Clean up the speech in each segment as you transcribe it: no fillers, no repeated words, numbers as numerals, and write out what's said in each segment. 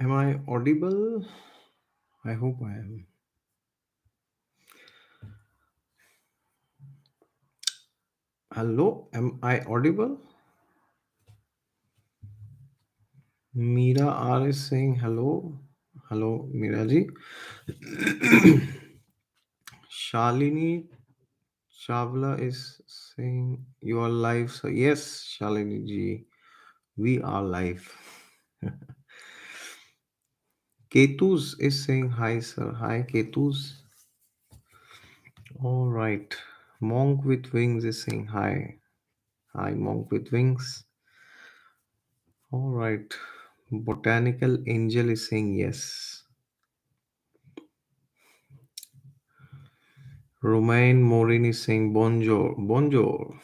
Am I audible? I hope I am. Hello, am I audible? Meera R is saying hello. Hello, Meera ji. Shalini Chavla is saying you are live. So yes, Shalini ji, we are live. Ketus is saying hi, sir. Hi, Ketus. All right. Monk with wings is saying hi. Hi, Monk with wings. All right. Botanical Angel is saying yes. Romain Morin is saying bonjour. Bonjour.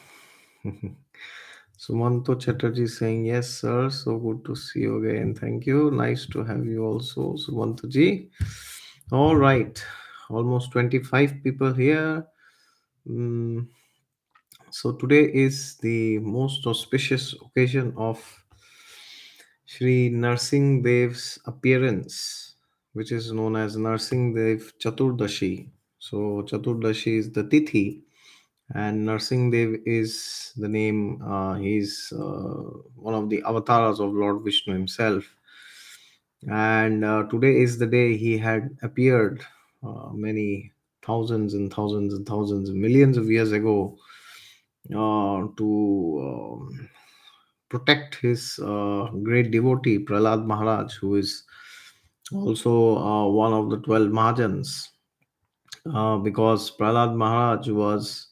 Sumanto Chatterjee is saying yes, sir. So good to see you again. Thank you. Nice to have you also, Sumanto ji. All right. Almost 25 people here. Mm, so today is the most auspicious occasion of Shri Narsingh Dev's appearance, which is known as Narsingh Dev Chaturdashi. So Chaturdashi is the Tithi, and Narsingh Dev is the name. He's one of the avatars of Lord Vishnu himself. And today is the day he had appeared many thousands and thousands and thousands, millions of years ago to protect his great devotee Prahlad Maharaj, who is also one of the 12 Mahajans, because Prahlad Maharaj was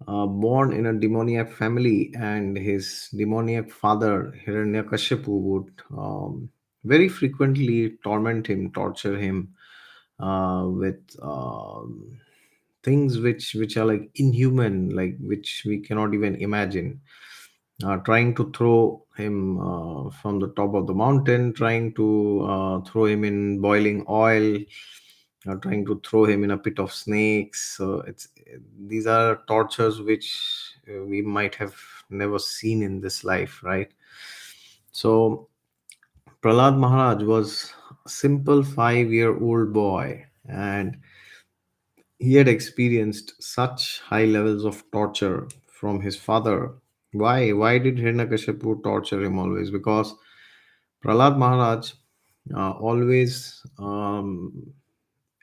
born in a demoniac family, and his demoniac father Hiranyakashipu would very frequently torment him, torture him with things which are like inhuman, like which we cannot even imagine. Trying to throw him from the top of the mountain, trying to throw him in boiling oil, trying to throw him in a pit of snakes. So it's these are tortures which we might have never seen in this life, right? So Prahlad Maharaj was a simple 5-year-old boy, and he had experienced such high levels of torture from his father. Why did Hiranyakashipu torture him always? Because Prahlad Maharaj always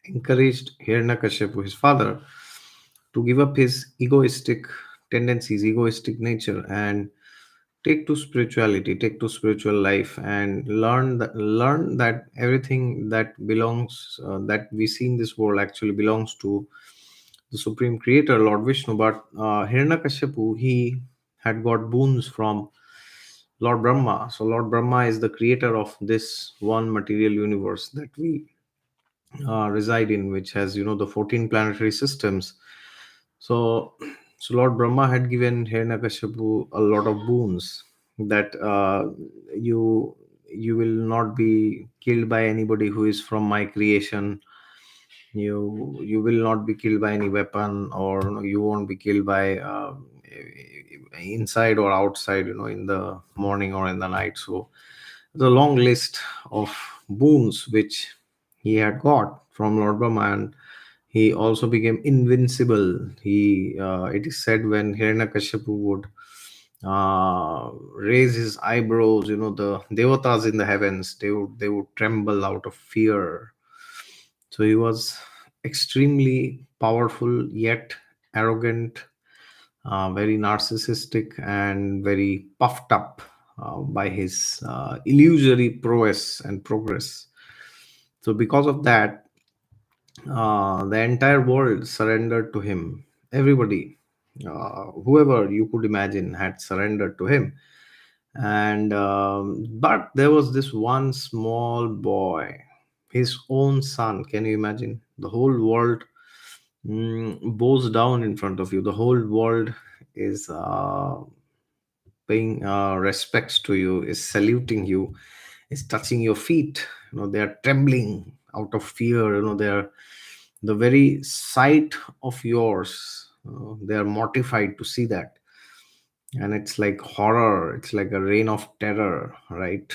encouraged Hiranyakashipu, his father, to give up his egoistic tendencies, egoistic nature, and take to spiritual life, and learn that everything that belongs that we see in this world actually belongs to the supreme creator, Lord Vishnu. But Hiranyakashipu, he had got boons from Lord Brahma. So Lord Brahma is the creator of this one material universe that we reside in, which has, the 14 planetary systems. So, so Lord Brahma had given Hiranyakashipu a lot of boons, that you will not be killed by anybody who is from my creation. You will not be killed by any weapon, or you won't be killed by inside or outside, in the morning or in the night. So the long list of boons which he had got from Lord Brahma. And he also became invincible. It is said, when Hiranyakashipu would raise his eyebrows, the devatas in the heavens, they would tremble out of fear. So he was extremely powerful, yet arrogant, very narcissistic, and very puffed up by his illusory prowess and progress. So, because of that, the entire world surrendered to him. Everybody, whoever you could imagine, had surrendered to him. And but there was this one small boy, his own son. Can you imagine? The whole world bows down in front of you. The whole world is paying respects to you, is saluting you, is touching your feet. They are trembling out of fear. They are the very sight of yours. They are mortified to see that, and it's like horror. It's like a reign of terror, right?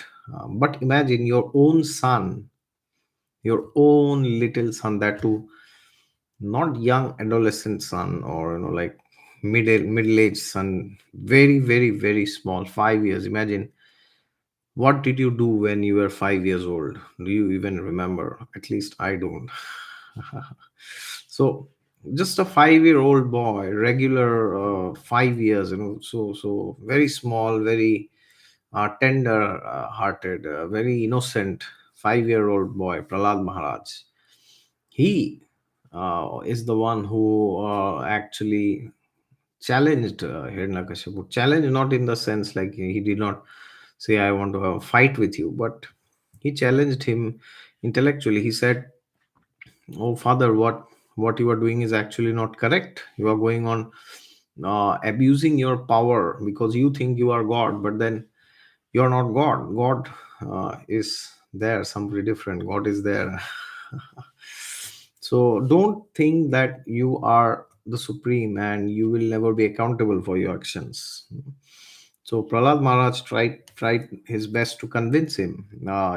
But imagine your own son, your own little son, that too, not young adolescent son, or like middle-aged son, very, very, very small, 5 years. Imagine, what did you do when you were 5 years old? Do you even remember? At least I don't. So just a 5-year-old boy, regular 5 years, so very small, very tender hearted, very innocent 5-year-old boy, Prahlad Maharaj. He is the one who actually challenged Hiranyakashipu. Challenge not in the sense like he did not say, "I want to have a fight with you," but he challenged him intellectually. He said, "Oh, father, what you are doing is actually not correct. You are going on abusing your power because you think you are God, but then you're not God. God is there, somebody different. God is there." So don't think that you are the supreme and you will never be accountable for your actions. So Prahlad Maharaj tried his best to convince him,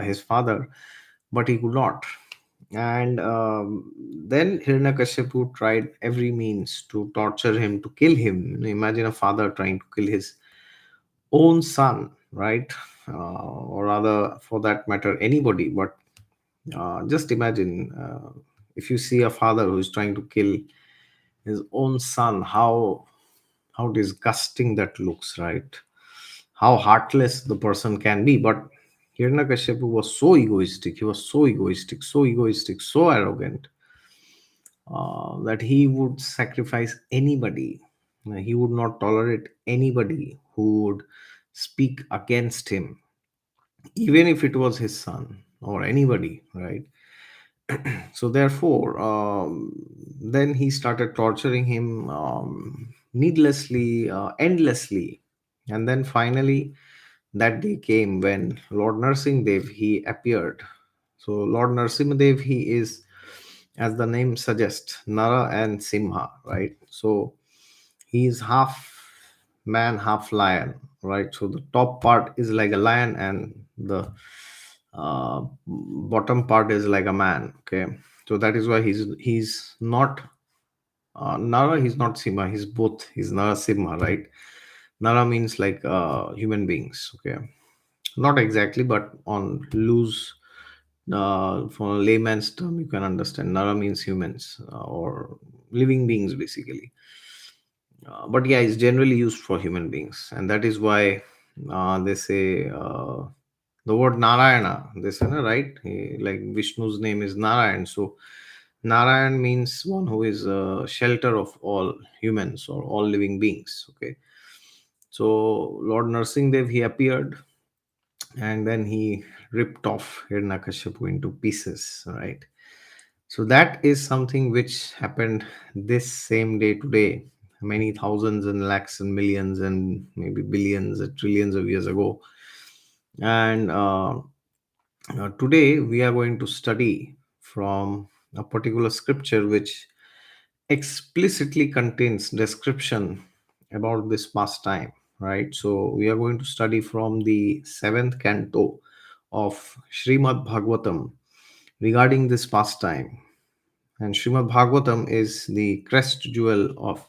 his father, but he could not. And then Hiranyakashipu tried every means to torture him, to kill him. Imagine a father trying to kill his own son, right? Or rather, for that matter, anybody. But just imagine, if you see a father who is trying to kill his own son, how disgusting that looks, right? How heartless the person can be. But Hiranyakashipu was so egoistic. He was so egoistic, so egoistic, so arrogant, that he would sacrifice anybody. He would not tolerate anybody who would speak against him, even if it was his son or anybody, right? So therefore, then he started torturing him needlessly, endlessly. And then finally, that day came when Lord Narsingh Dev, he appeared. So Lord Narasimha Dev, he is, as the name suggests, Nara and Simha, right? So he is half man, half lion, right? So the top part is like a lion, and the bottom part is like a man. Okay, so that is why he's not Nara. He's not Simha. He's both. He's Narasimha, right? Nara means like human beings. Okay, not exactly, but on loose. For a layman's term, you can understand. Nara means humans, or living beings, basically. But yeah, it's generally used for human beings, and that is why they say the word Narayana. They say, no, right? Like Vishnu's name is Narayan, so Narayan means one who is a shelter of all humans or all living beings. Okay, so Lord Narsingh Dev, he appeared, and then he ripped off Hiranyakashipu into pieces. Right. So that is something which happened this same day today, many thousands and lakhs and millions and maybe billions and trillions of years ago. And today we are going to study from a particular scripture which explicitly contains description about this pastime, right? So we are going to study from the seventh canto of Srimad Bhagavatam regarding this pastime. And Srimad Bhagavatam is the crest jewel of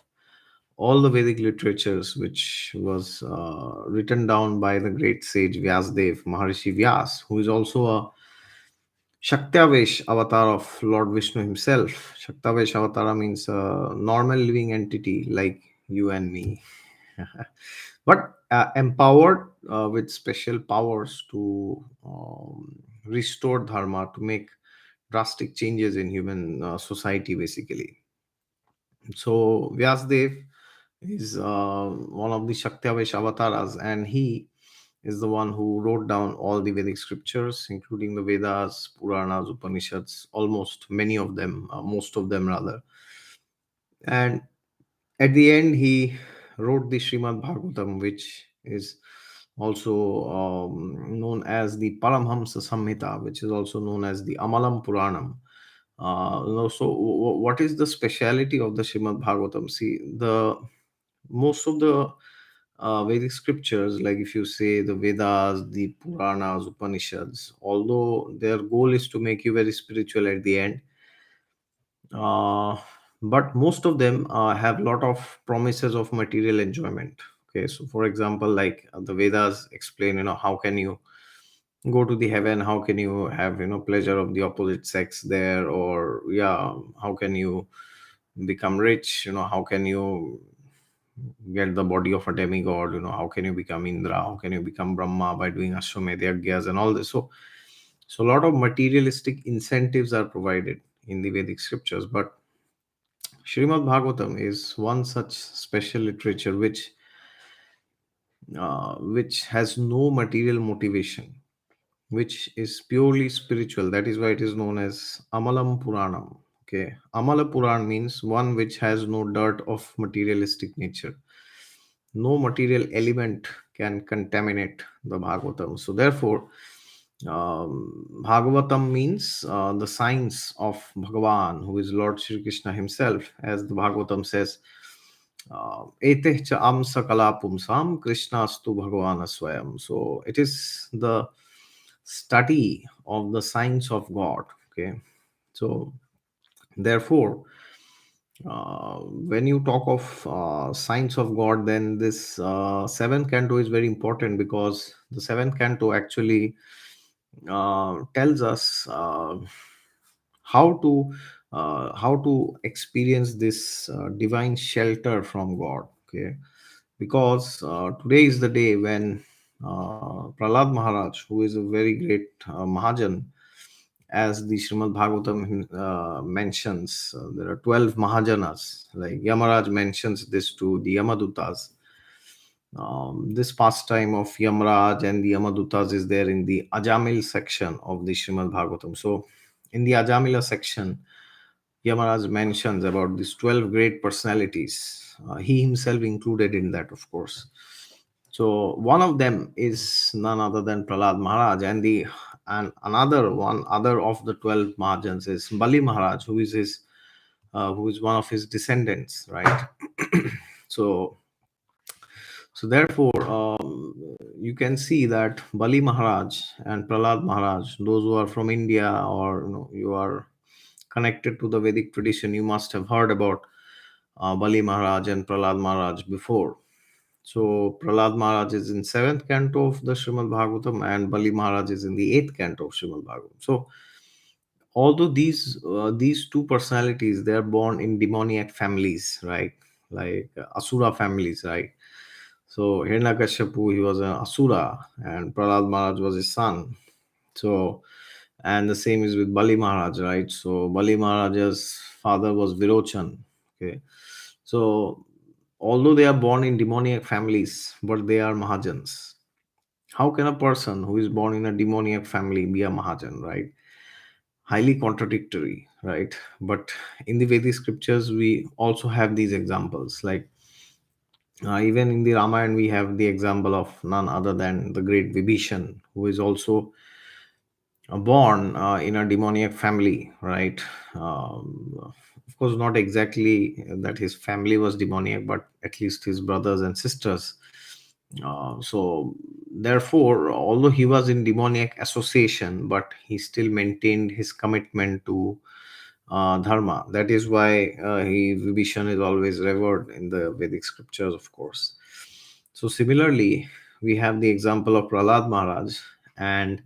all the Vedic literatures, which was written down by the great sage Vyasdev, Maharishi Vyas, who is also a Shaktavesh avatar of Lord Vishnu himself. Shaktavesh avatara means a normal living entity like you and me, but empowered with special powers to restore dharma, to make drastic changes in human society, basically. So Vyasdev is one of the Shaktavesh avatars, and he is the one who wrote down all the Vedic scriptures, including the Vedas, Puranas, Upanishads, almost many of them, most of them rather. And at the end, he wrote the Srimad Bhagavatam, which is also known as the Paramhamsa Samhita, which is also known as the Amalam Puranam. What is the speciality of the Srimad Bhagavatam? See, the most of the Vedic scriptures, like if you say the Vedas, the Puranas, Upanishads, although their goal is to make you very spiritual at the end, uh, but most of them have a lot of promises of material enjoyment. Okay, so for example, like the Vedas explain, how can you go to the heaven, how can you have pleasure of the opposite sex there, or yeah, how can you become rich, how can you get the body of a demigod, how can you become Indra, how can you become Brahma by doing Ashwamedh yajnas and all this. So a lot of materialistic incentives are provided in the Vedic scriptures, but Srimad Bhagavatam is one such special literature which has no material motivation, which is purely spiritual. That is why it is known as Amalam Puranam. Okay, Amala Puran means one which has no dirt of materialistic nature. No material element can contaminate the Bhagavatam. So therefore, Bhagavatam means the science of Bhagavan, who is Lord Shri Krishna himself, as the Bhagavatam says. Eteh cha am sakala pumsam Krishnastu Bhagavana Swayam. So it is the study of the science of God. Okay, so therefore, when you talk of science of God, then this seventh canto is very important, because the seventh canto actually tells us how to experience this divine shelter from God. Okay, because today is the day when Prahlad Maharaj, who is a very great Mahajan, as the Srimad Bhagavatam mentions, there are 12 Mahajanas. Like Yamaraj mentions this to the Yamadutas. This pastime of Yamraj and the Yamadutas is there in the Ajamil section of the Srimad Bhagavatam. So, in the Ajamila section, Yamaraj mentions about these 12 great personalities. He himself included in that, of course. So one of them is none other than Prahlad Maharaj, and another one other of the 12 Mahajans is Bali Maharaj, who is one of his descendants, right? so so therefore, you can see that Bali Maharaj and Prahlad Maharaj, those who are from India, or you are connected to the Vedic tradition, you must have heard about Bali Maharaj and Prahlad Maharaj before. So Prahlad Maharaj is in seventh canto of the Srimad Bhagavatam, and Bali Maharaj is in the eighth canto of Srimad Bhagavatam. So although these two personalities, they are born in demoniac families, right? Like Asura families, right? So Hiranyakashipu, he was an Asura, and Prahlad Maharaj was his son. So, and the same is with Bali Maharaj, right? So Bali Maharaj's father was Virochan. Okay, so although they are born in demoniac families, but they are Mahajans. How can a person who is born in a demoniac family be a Mahajan, right? Highly contradictory, right? But in the Vedic scriptures, we also have these examples. Like even in the Ramayana, we have the example of none other than the great Vibhishan, who is also born in a demoniac family, right? Of course, not exactly that his family was demoniac, but at least his brothers and sisters. So, therefore, although he was in demoniac association, but he still maintained his commitment to dharma. That is why Vibhishan is always revered in the Vedic scriptures, of course. So, similarly, we have the example of Prahlad Maharaj and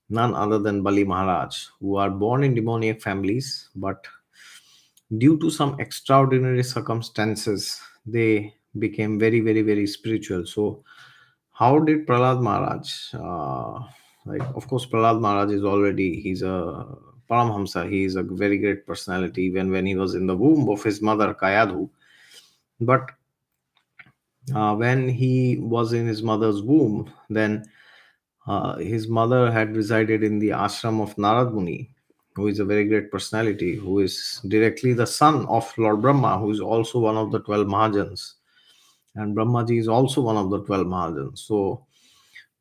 none other than Bali Maharaj, who are born in demoniac families, but due to some extraordinary circumstances, they became very, very, very spiritual. So, how did Prahlad Maharaj? Like, of course, Prahlad Maharaj he's a Paramhamsa. He is a very great personality, even when he was in the womb of his mother Kayadhu. But when he was in his mother's womb, then his mother had resided in the ashram of Narad Muni, who is a very great personality, who is directly the son of Lord Brahma, who is also one of the 12 Mahajans. And Brahmaji is also one of the 12 Mahajans. So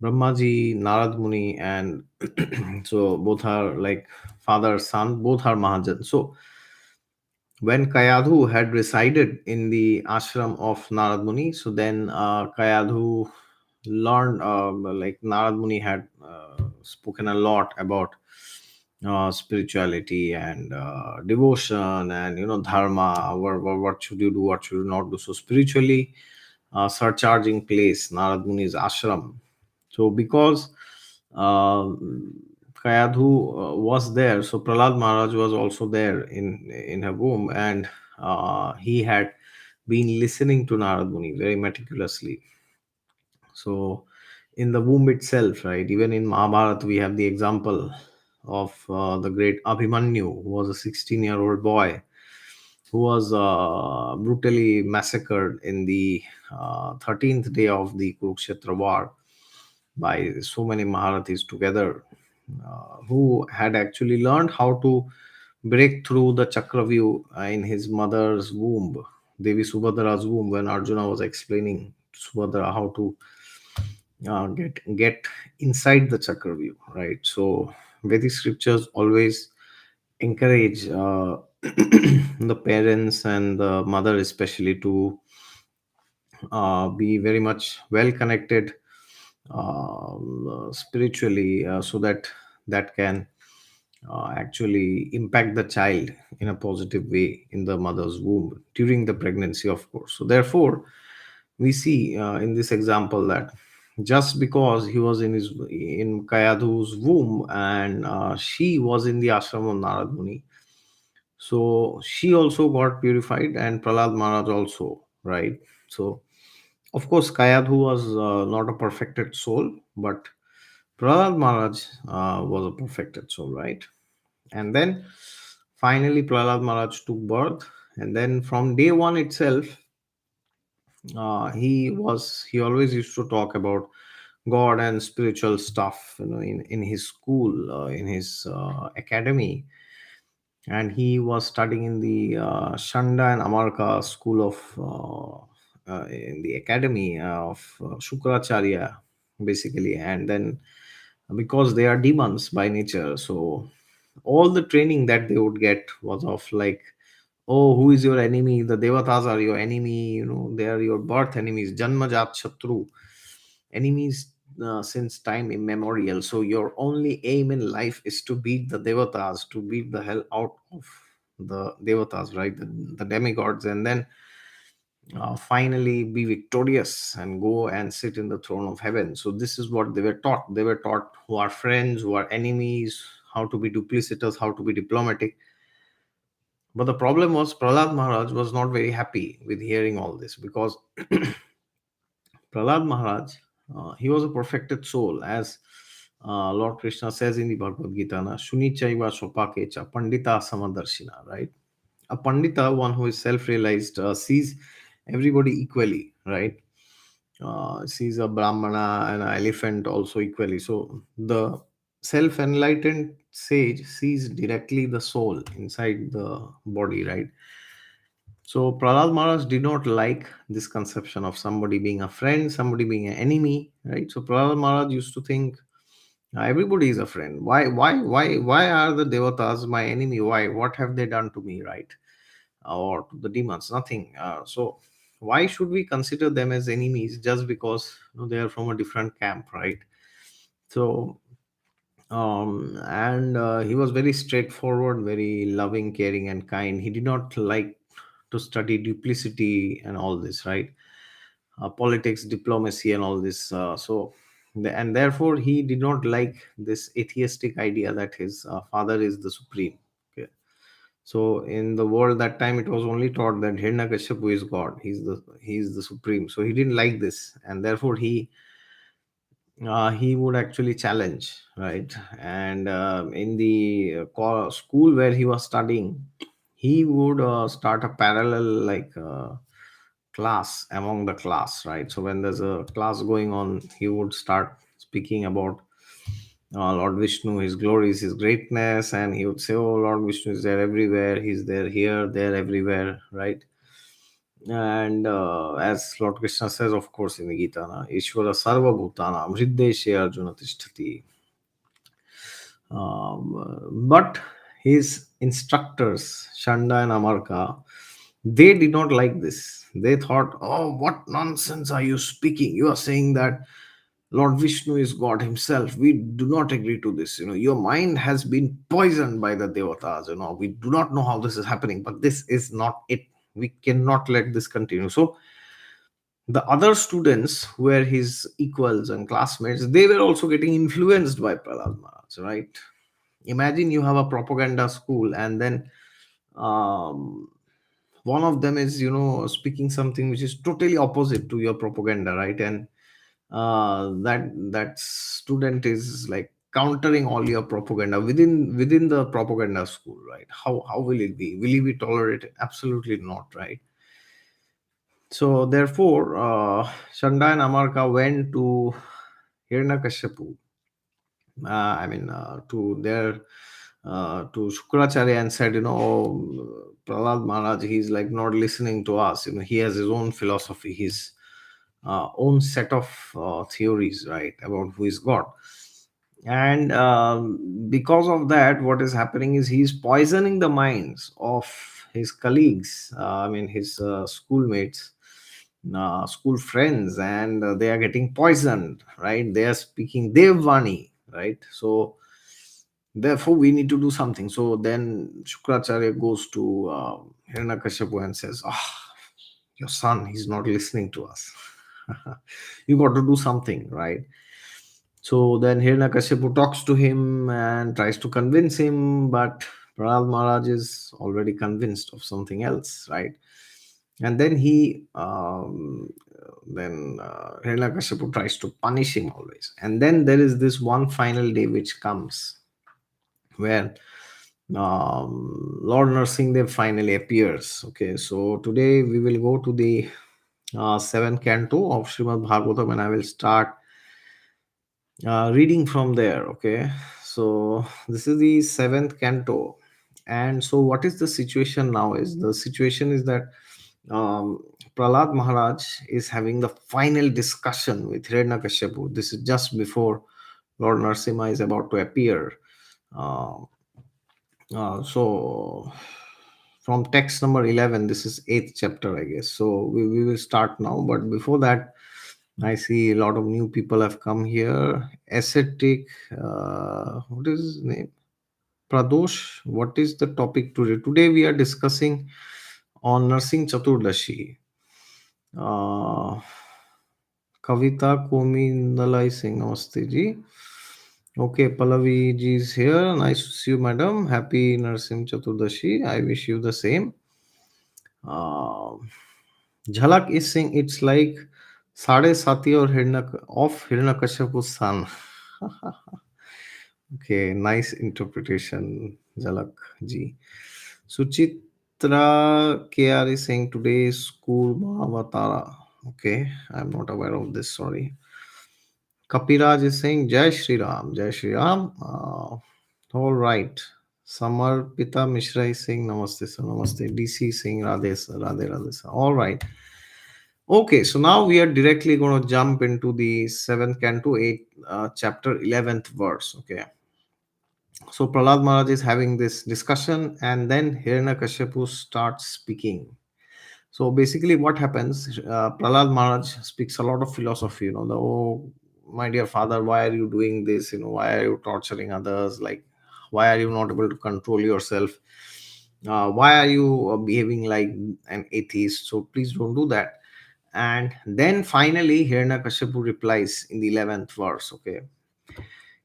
Brahmaji, Narad Muni, and so both are like father, son, both are Mahajans. So When Kayadhu had resided in the ashram of Narad Muni, so then Kayadhu learned, like Narad Muni had spoken a lot about spirituality and devotion and dharma. What should you do, what should you not do? So spiritually, surcharging place, Narad Muni's ashram. So because uh, Kayadhu was there, so Prahlad Maharaj was also there in her womb, and he had been listening to Narad Muni very meticulously. So in the womb itself, right? Even in Mahabharata, we have the example of the great Abhimanyu, who was a 16-year-old boy who was brutally massacred in the 13th day of the Kurukshetra war by so many Maharathis together, who had actually learned how to break through the Chakravyu in his mother's womb, Devi Subhadra's womb, when Arjuna was explaining to Subhadra how to get inside the Chakravyu, right? So Vedic scriptures always encourage the parents and the mother especially to be very much well connected spiritually, so that that can actually impact the child in a positive way in the mother's womb during the pregnancy, of course. So therefore we see in this example that just because he was in Kayadhu's womb, and she was in the ashram of Narad Muni, so she also got purified, and Prahlad Maharaj also, right? So of course Kayadhu was not a perfected soul, but Prahlad Maharaj was a perfected soul, right? And then finally Prahlad Maharaj took birth, and then from day one itself, he always used to talk about God and spiritual stuff, in his school, in his academy. And he was studying in the Shanda and Amarka school of in the academy of Shukracharya, basically. And then because they are demons by nature, so all the training that they would get was of like, oh, who is your enemy? The devatas are your enemy, they are your birth enemies, Janmajat Shatru, enemies since time immemorial. So your only aim in life is to beat the devatas, to beat the hell out of the devatas, right? The demigods, and then finally be victorious and go and sit in the throne of heaven. So this is what they were taught. They were taught who are friends, who are enemies, how to be duplicitous, how to be diplomatic. But the problem was Prahlad Maharaj was not very happy with hearing all this, because Prahlad Maharaj, he was a perfected soul, as Lord Krishna says in the Bhagavad Gita, na, Shuni Chaiva Sopakecha, Pandita Samadarshina, right? A Pandita, one who is self realized, sees everybody equally, right? Sees a Brahmana and an elephant also equally. So the self enlightened sage sees directly the soul inside the body, right? So Prahlad Maharaj did not like this conception of somebody being a friend, somebody being an enemy, right? So Prahlad Maharaj used to think everybody is a friend. Why are the devatas my enemy? Why? What have they done to me, right? Or to the demons? Nothing. So why should we consider them as enemies just because they are from a different camp, right? So and he was very straightforward, very loving, caring, and kind. He did not like to study duplicity and all this, right? Politics, diplomacy, and all this. And therefore, he did not like this atheistic idea that his father is the supreme. Okay. So in the world that time, it was only taught that Hiranyakashipu is God. He's the supreme. So he didn't like this, and therefore he would actually challenge, right? And in the school where he was studying, he would start a parallel, like class among the class, right? So when there's a class going on, he would start speaking about Lord Vishnu, his glories, his greatness, and he would say, oh, Lord Vishnu is there everywhere, he's there here, there, everywhere, right? And as Lord Krishna says, of course, in the Gita, na, Ishvara Sarva Bhutana, Hrideshe Arjuna Tishtati. But his instructors, Shanda and Amarka, they did not like this. They thought, oh, what nonsense are you speaking? You are saying that Lord Vishnu is God himself. We do not agree to this. Your mind has been poisoned by the devatas. We do not know how this is happening, but this is not it. We cannot let this continue. So the other students who were his equals and classmates, they were also getting influenced by Prahlad Maharaj, right? Imagine you have a propaganda school, and then um, one of them is speaking something which is totally opposite to your propaganda, right? And that student is like countering all your propaganda within the propaganda school, right? How will it be? Will he be tolerated? Absolutely not, right? So therefore, Shanda and Amarka went to Hiranyakashipu, to Shukracharya, and said, Prahlad Maharaj, he's like not listening to us. He has his own philosophy, his own set of theories, right, about who is God. And because of that, what is happening is he's poisoning the minds of his colleagues, his schoolmates, school friends, and they are getting poisoned, right? They are speaking Devvani, right? So therefore we need to do something. So then Shukracharya goes to Hiranyakashipu and says, your son, he's not listening to us. You got to do something, right? So then Hiranyakashipu talks to him and tries to convince him, but Prahlad Maharaj is already convinced of something else, right? And then Hiranyakashipu tries to punish him always. And then there is this one final day which comes where Lord Narsinghdev finally appears. Okay, so today we will go to the seventh canto of Srimad Bhagavatam, and I will start reading from there. Okay, so this is the seventh canto, and so what is the situation now? Is the situation is that Prahlad Maharaj is having the final discussion with Hiranyakashipu. This is just before Lord Narasimha is about to appear. Uh, so from text number 11, this is eighth chapter, I guess. So we will start now, but before that, I see a lot of new people have come here. Ascetic, what is his name? Pradosh. What is the topic today? Today we are discussing on Narasimha Chaturdashi. Uh, Kavita Komi Nalai Singh, Namaste ji. Okay, Pallavi ji is here. Nice to see you, madam. Happy Narasimha Chaturdashi. I wish you the same. Uh, Jhalak is saying it's like Sade Sati or Hiranyakashipu's son. Okay, nice interpretation, Jhalak ji. Suchitra KR is saying today is school Mahavatara. Okay, I'm not aware of this, sorry. Kapiraj is saying Jai Shri Ram, Jai Shri Ram. All right. Samar Pita Mishra is saying Namaste, sir, Namaste. DC is saying Radhe, sir, Radhe, Radhe, sir. All right. Okay, so now we are directly going to jump into the seventh canto, eight chapter 11th verse. Okay, so Prahlad Maharaj is having this discussion, and then Hiranyakashipu starts speaking. So basically, what happens? Prahlad Maharaj speaks a lot of philosophy. Oh, my dear father, why are you doing this? Why are you torturing others? Like, why are you not able to control yourself? Why are you behaving like an atheist? So please don't do that. And then finally, Hiranyakashipu replies in the 11th verse. Okay,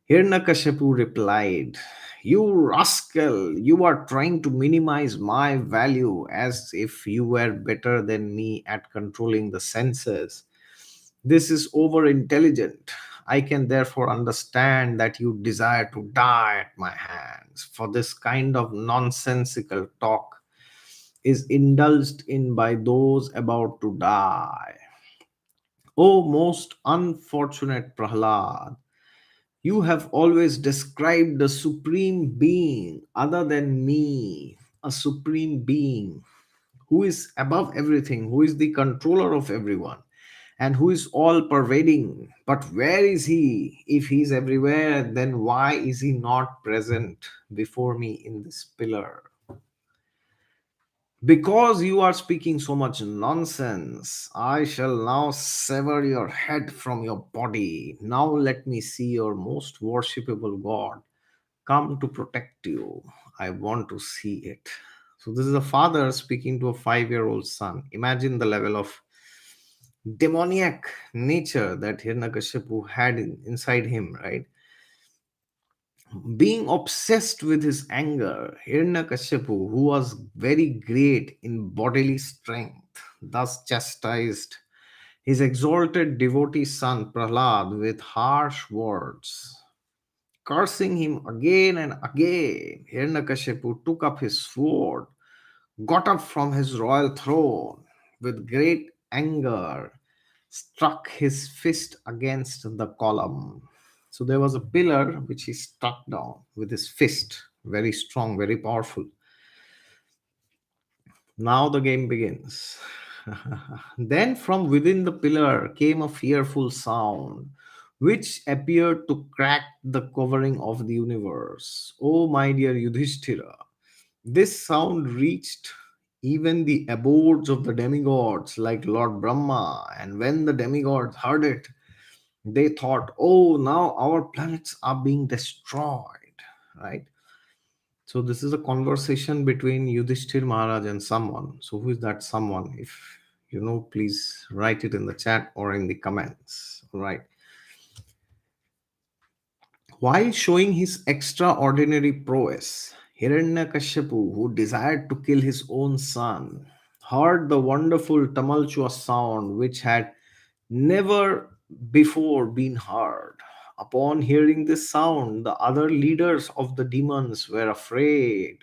Hiranyakashipu replied, you rascal, you are trying to minimize my value as if you were better than me at controlling the senses. This is over intelligent. I can therefore understand that you desire to die at my hands, for this kind of nonsensical talk is indulged in by those about to die. O most unfortunate Prahlad, you have always described the supreme being other than me, a supreme being who is above everything, who is the controller of everyone, and who is all pervading. But where is he? If he is everywhere, then why is he not present before me in this pillar? Because you are speaking so much nonsense, I shall now sever your head from your body. Now let me see your most worshipable God come to protect you. I want to see it. So, this is a father speaking to a 5-year-old son. Imagine the level of demoniac nature that Hiranyakashipu had inside him, right? Being obsessed with his anger, Hiranyakashipu, who was very great in bodily strength, thus chastised his exalted devotee son Prahlad with harsh words. Cursing him again and again, Hiranyakashipu took up his sword, got up from his royal throne with great anger, struck his fist against the column. So there was a pillar which he struck down with his fist, very strong, very powerful. Now the game begins. Then from within the pillar came a fearful sound, which appeared to crack the covering of the universe. Oh, my dear Yudhishthira, this sound reached even the abodes of the demigods like Lord Brahma, and when the demigods heard it, they thought, oh, now our planets are being destroyed, right? So this is a conversation between Yudhishthir Maharaj and someone. So who is that someone? If you know, please write it in the chat or in the comments. All right. While showing his extraordinary prowess, Hiranyakashipu, who desired to kill his own son, heard the wonderful tumultuous sound which had never before been heard. Upon hearing this sound, the other leaders of the demons were afraid.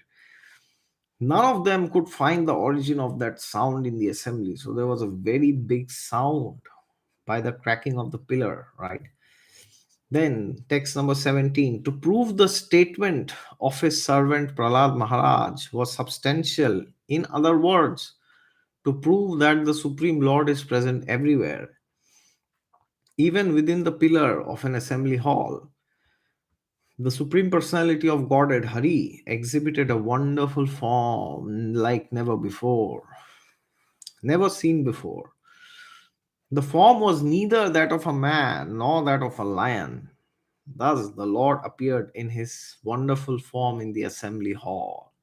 None of them could find the origin of that sound in the assembly. So there was a very big sound by the cracking of the pillar, right? Then, text number 17. To prove the statement of his servant Prahlad Maharaj was substantial, in other words, to prove that the Supreme Lord is present everywhere, even within the pillar of an assembly hall, the Supreme Personality of Godhead, Hari, exhibited a wonderful form like never before, never seen before. The form was neither that of a man nor that of a lion. Thus, the Lord appeared in his wonderful form in the assembly hall.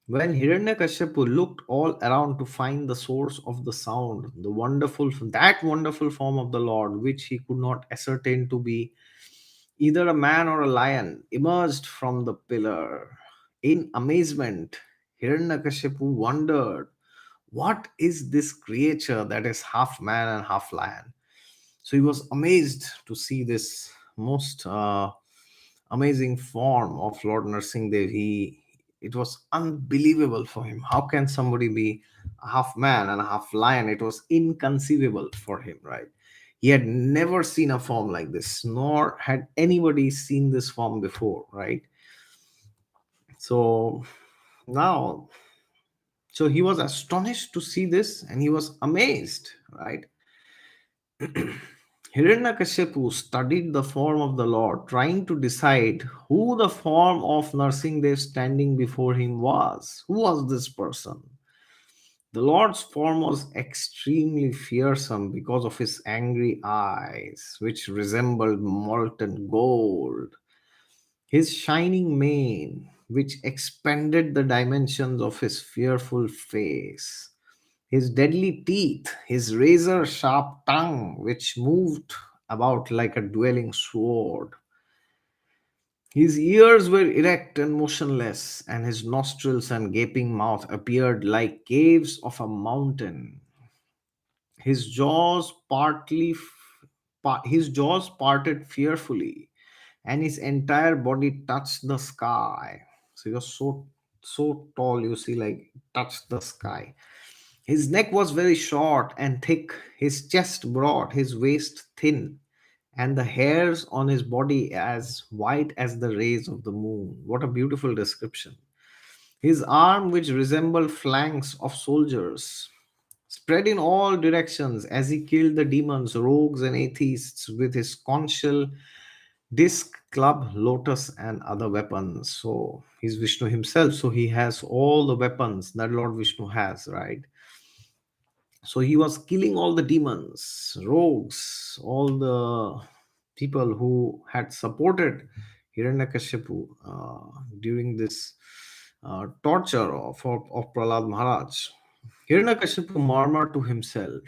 When Hiranyakashipu looked all around to find the source of the sound, that wonderful form of the Lord, which he could not ascertain to be either a man or a lion, emerged from the pillar. In amazement, Hiranyakashipu wondered, what is this creature that is half man and half lion? So he was amazed to see this most amazing form of Lord Narsingh Dev. It was unbelievable for him. How can somebody be a half man and a half lion? It was inconceivable for him, right? He had never seen a form like this, nor had anybody seen this form before, right? So now, so he was astonished to see this and he was amazed, right? Hiranyakashipu studied the form of the Lord, trying to decide who the form of Narsinghdev standing before him was. Who was this person? The Lord's form was extremely fearsome because of his angry eyes, which resembled molten gold, his shining mane, which expanded the dimensions of his fearful face, his deadly teeth, his razor sharp tongue, which moved about like a dueling sword. His ears were erect and motionless, and his nostrils and gaping mouth appeared like caves of a mountain. His his jaws parted fearfully, and his entire body touched the sky. So he was so tall, you see, like touched the sky. His neck was very short and thick, his chest broad, his waist thin, and the hairs on his body as white as the rays of the moon. What a beautiful description. His arm, which resembled flanks of soldiers, spread in all directions as he killed the demons, rogues, and atheists with his conch shell, disc, club, lotus, and other weapons. So he's Vishnu himself. So he has all the weapons that Lord Vishnu has, right? So he was killing all the demons, rogues, all the people who had supported Hiranyakashipu during this torture of Prahlad Maharaj. Hiranyakashipu murmured to himself,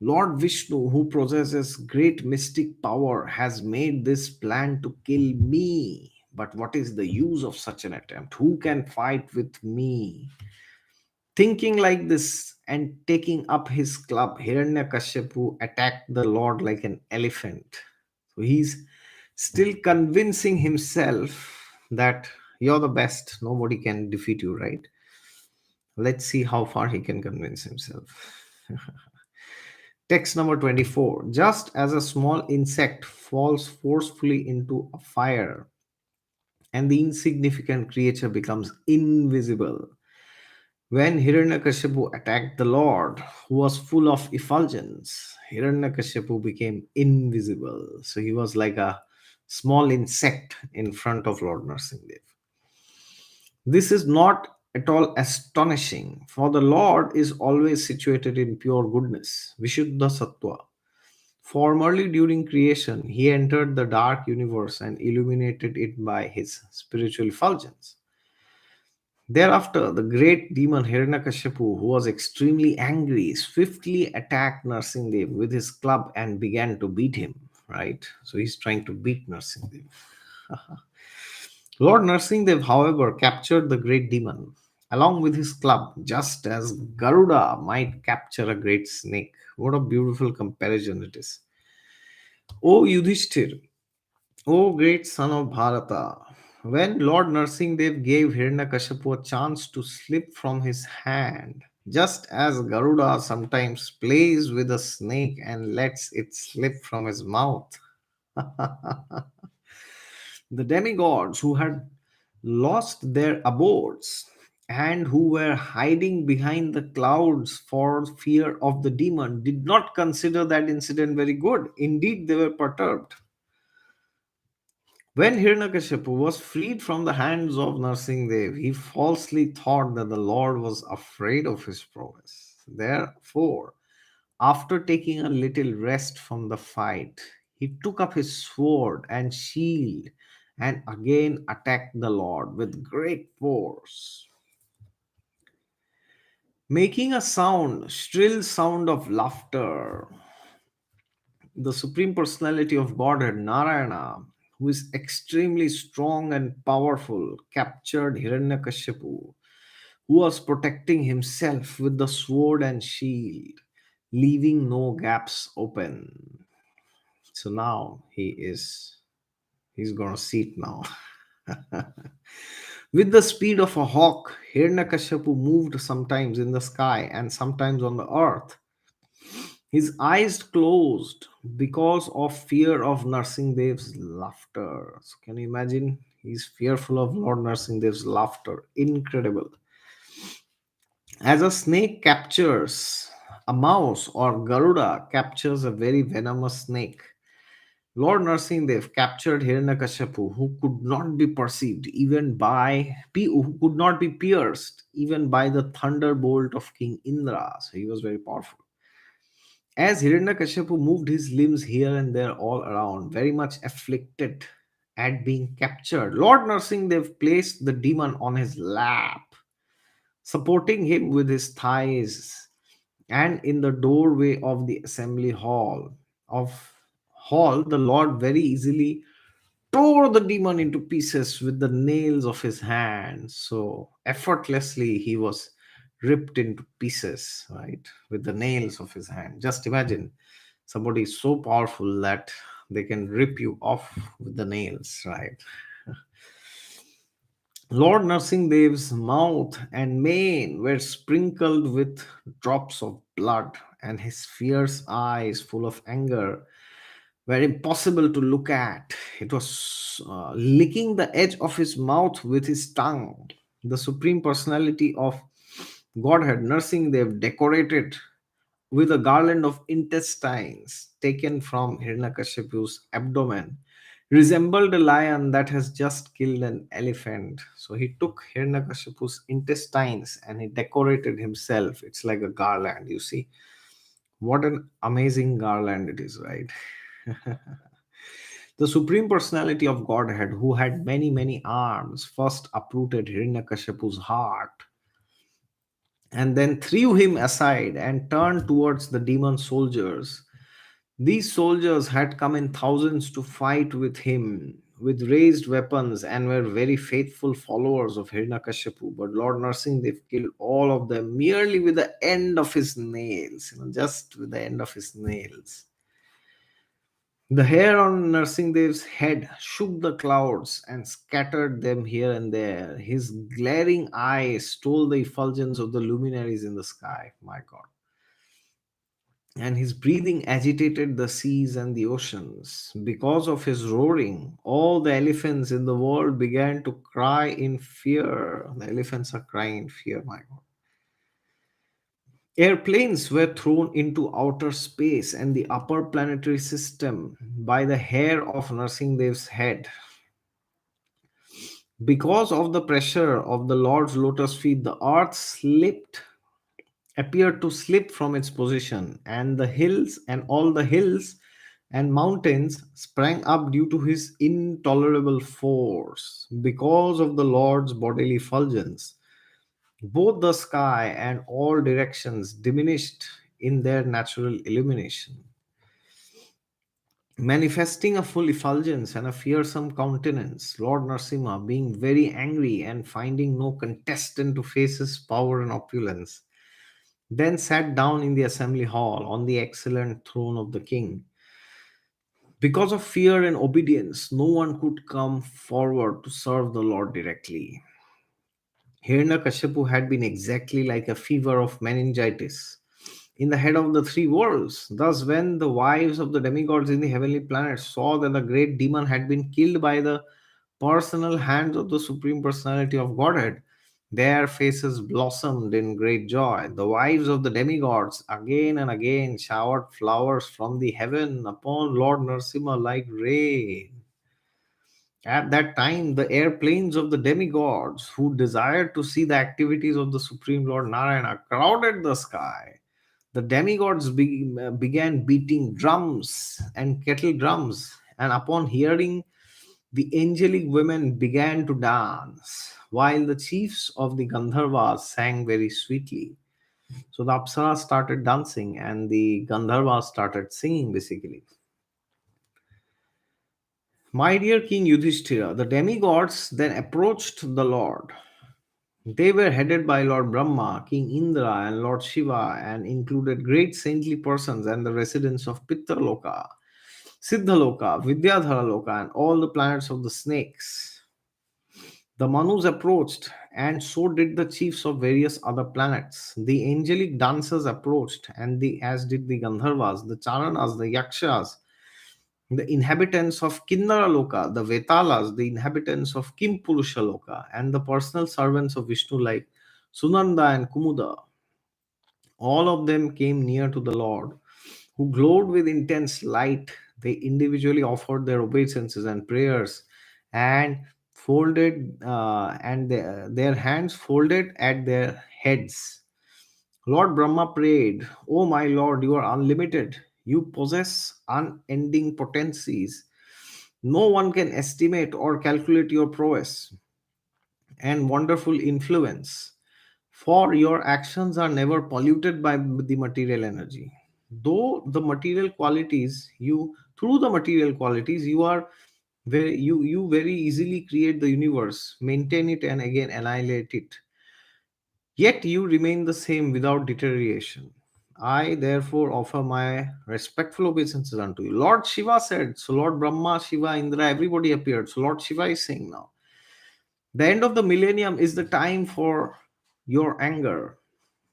Lord Vishnu, who possesses great mystic power, has made this plan to kill me. But what is the use of such an attempt? Who can fight with me? Thinking like this and taking up his club, Hiranyakashipu attacked the Lord like an elephant. So he's still convincing himself that you're the best, nobody can defeat you, right? Let's see how far he can convince himself. Text number 24. Just as a small insect falls forcefully into a fire and the insignificant creature becomes invisible, when Hiranyakashipu attacked the Lord, who was full of effulgence, Hiranyakashipu became invisible. So he was like a small insect in front of Lord Narsinghdev. This is not at all astonishing, for the Lord is always situated in pure goodness, Vishuddha Sattva. Formerly, during creation, he entered the dark universe and illuminated it by his spiritual effulgence. Thereafter, the great demon Hiranyakashipu, who was extremely angry, swiftly attacked Narsinghdev with his club and began to beat him. Right? So he's trying to beat Narsinghdev. Lord Narsinghdev, however, captured the great demon along with his club, just as Garuda might capture a great snake. What a beautiful comparison it is. O Yudhishthir, O great son of Bharata, when Lord Narsinghdev gave Hiranyakashipu a chance to slip from his hand, just as Garuda sometimes plays with a snake and lets it slip from his mouth, the demigods who had lost their abodes and who were hiding behind the clouds for fear of the demon did not consider that incident very good. Indeed, they were perturbed. When Hiranyakashipu was freed from the hands of Narsinghdev, he falsely thought that the Lord was afraid of his prowess. Therefore, after taking a little rest from the fight, he took up his sword and shield and again attacked the Lord with great force, making a sound, shrill sound of laughter. The Supreme Personality of Godhead, Narayana, who is extremely strong and powerful, captured Hiranyakashipu, who was protecting himself with the sword and shield, leaving no gaps open. So now he's gonna see it now. With the speed of a hawk, Hiranyakashipu moved sometimes in the sky and sometimes on the earth. His eyes closed because of fear of Narsinghev's laughter. So can you imagine? He's fearful of Lord Narsinghev's laughter. Incredible. As a snake captures a mouse or Garuda captures a very venomous snake, Lord Narsingdev captured Hiranyakashipu, who could not be perceived even who could not be pierced even by the thunderbolt of King Indra. So he was very powerful. As Hiranyakashipu moved his limbs here and there all around, very much afflicted at being captured, Lord Narsingdev placed the demon on his lap, supporting him with his thighs, and in the doorway of the assembly hall, the Lord very easily tore the demon into pieces with the nails of his hands. So effortlessly he was ripped into pieces, right, with the nails of his hand. Just imagine somebody so powerful that they can rip you off with the nails, right? Lord Narsingdev's mouth and mane were sprinkled with drops of blood, and his fierce eyes, full of anger, were impossible to look at. It was licking the edge of his mouth with his tongue. The Supreme Personality of Godhead Narsingadev decorated with a garland of intestines taken from Hiranyakashipu's abdomen resembled a lion that has just killed an elephant. So he took Hiranyakashipu's intestines and he decorated himself. It's like a garland, you see. What an amazing garland it is, right? The Supreme Personality of Godhead, who had many, many arms, first uprooted Hiranyakashipu's heart and then threw him aside and turned towards the demon soldiers. These soldiers had come in thousands to fight with him with raised weapons and were very faithful followers of Hiranyakashipu. But Lord Narsingadev killed all of them merely with the end of his nails, just with the end of his nails. The hair on Narsingdev's head shook the clouds and scattered them here and there. His glaring eyes stole the effulgence of the luminaries in the sky. My God. And his breathing agitated the seas and the oceans. Because of his roaring, all the elephants in the world began to cry in fear. The elephants are crying in fear, my God. Airplanes were thrown into outer space and the upper planetary system by the hair of Narsingdev's head. Because of the pressure of the Lord's lotus feet, the earth appeared to slip from its position, and the hills and all the hills and mountains sprang up due to his intolerable force. Because of the Lord's bodily effulgence, both the sky and all directions diminished in their natural illumination. Manifesting a full effulgence and a fearsome countenance, Lord Narasimha, being very angry and finding no contestant to face his power and opulence, then sat down in the assembly hall on the excellent throne of the king. Because of fear and obedience, no one could come forward to serve the Lord directly. Hiranyakashipu had been exactly like a fever of meningitis in the head of the three worlds. Thus, when the wives of the demigods in the heavenly planets saw that the great demon had been killed by the personal hands of the Supreme Personality of Godhead, their faces blossomed in great joy. The wives of the demigods again and again showered flowers from the heaven upon Lord Narasimha like rain. At that time, the airplanes of the demigods who desired to see the activities of the Supreme Lord Narayana crowded the sky. The demigods began beating drums and kettle drums, and upon hearing, the angelic women began to dance, while the chiefs of the Gandharvas sang very sweetly. So the Apsaras started dancing, and the Gandharvas started singing basically. My dear King Yudhishthira, the demigods then approached the Lord. They were headed by Lord Brahma, King Indra, and Lord Shiva, and included great saintly persons and the residents of Pittarloka, Siddhaloka, Vidyadharaloka, and all the planets of the snakes. The Manus approached, and so did the chiefs of various other planets. The angelic dancers approached, and as did the Gandharvas, the Charanas, the Yakshas, the inhabitants of Kinnaraloka, the Vetalas, the inhabitants of Kimpurushaloka, and the personal servants of Vishnu like Sunanda and Kumuda. All of them came near to the Lord, who glowed with intense light. They individually offered their obeisances and prayers, and their hands folded at their heads. Lord Brahma prayed, "O my Lord, you are unlimited. You possess unending potencies. No one can estimate or calculate your prowess and wonderful influence, for your actions are never polluted by the material energy. Though the material qualities, through the material qualities, you very easily create the universe, maintain it, and again annihilate it. Yet you remain the same without deterioration. I therefore offer my respectful obeisances unto you." Lord Shiva said, so Lord Brahma, Shiva, Indra, everybody appeared. So Lord Shiva is saying now, the end of the millennium is the time for your anger.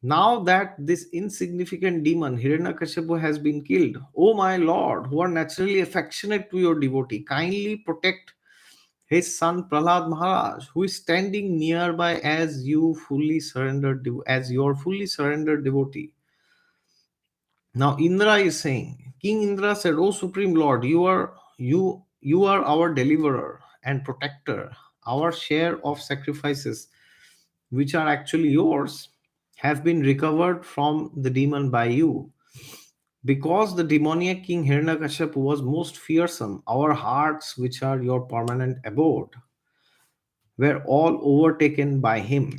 Now that this insignificant demon Hiranyakashipu has been killed, O my Lord, who are naturally affectionate to your devotee, kindly protect his son Prahlad Maharaj, who is standing nearby as your fully surrendered devotee. Now Indra is saying, King Indra said, "O Supreme Lord, you are our deliverer and protector. Our share of sacrifices, which are actually yours, have been recovered from the demon by you. Because the demoniac king Hiranyakashipu was most fearsome, our hearts, which are your permanent abode, were all overtaken by him.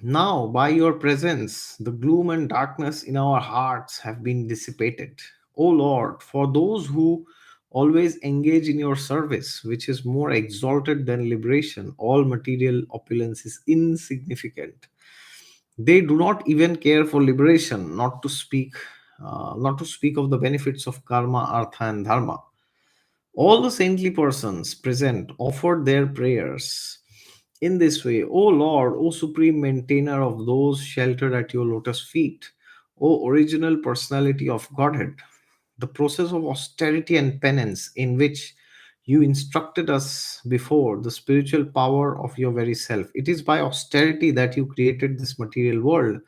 Now, by your presence, the gloom and darkness in our hearts have been dissipated. O Lord, for those who always engage in your service, which is more exalted than liberation, all material opulence is insignificant. They do not even care for liberation, not to speak of the benefits of karma, artha, and dharma. All the saintly persons present offered their prayers in this way: O Lord, O supreme maintainer of those sheltered at your lotus feet, O original personality of Godhead, the process of austerity and penance in which you instructed us before, the spiritual power of your very self. It is by austerity that you created this material world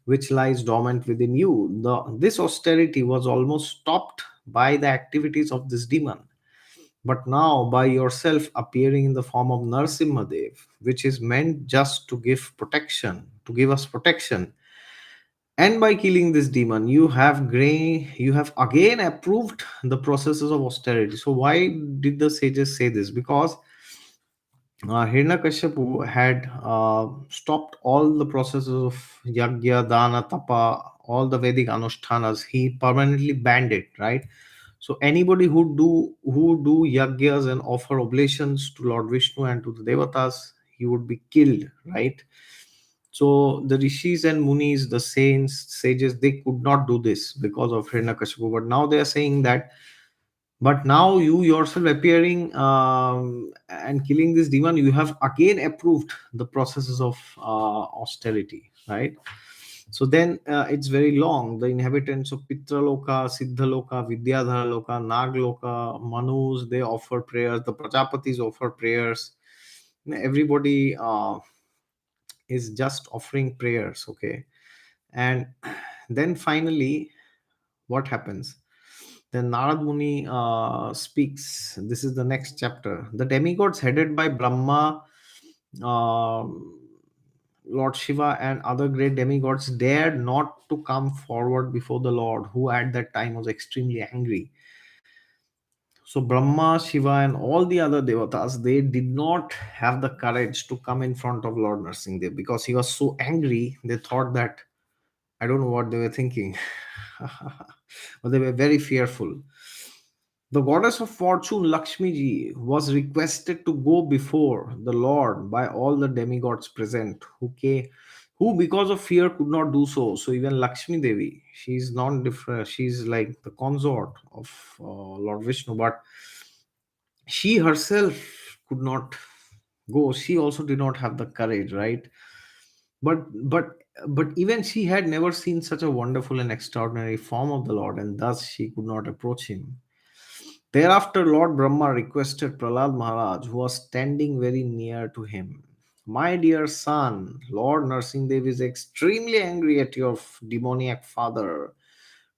which lies dormant within you. This austerity was almost stopped by the activities of this demon, but now by yourself appearing in the form of Narasimha Dev, which is meant just to give us protection. And by killing this demon, you have again approved the processes of austerity. So why did the sages say this? Because Hiranyakashipu had stopped all the processes of yagya, dana, tapa, all the Vedic anushtanas. He permanently banned it, right? So anybody who do yagyas and offer oblations to Lord Vishnu and to the devatas, he would be killed, right? So the rishis and munis, the saints, sages, they could not do this because of Hiranyakashipu. But now they are saying that, but now you yourself appearing and killing this demon, you have again approved the processes of austerity, right? So then it's very long. The inhabitants of Pitraloka, Siddhaloka, Vidyadharaloka, Nagloka, Manus, they offer prayers. The Prajapatis offer prayers. Everybody is just offering prayers, okay? And then finally, what happens? Then Narad Muni speaks. This is the next chapter. The demigods headed by Brahma, um Lord Shiva, and other great demigods dared not to come forward before the Lord, who at that time was extremely angry. So Brahma, Shiva, and all the other devatas, they did not have the courage to come in front of Lord Narsinghdev because he was so angry. They thought that, I don't know what they were thinking, but they were very fearful. The goddess of fortune, Lakshmi ji, was requested to go before the Lord by all the demigods present, who because of fear could not do so. So even Lakshmi Devi, she's non different. She's like the consort of Lord Vishnu, but she herself could not go. She also did not have the courage, right? But but but even she had never seen such a wonderful and extraordinary form of the Lord, and thus she could not approach him. Thereafter, Lord Brahma requested Prahlad Maharaj, who was standing very near to him. My dear son, Lord Narsinghdev is extremely angry at your demoniac father.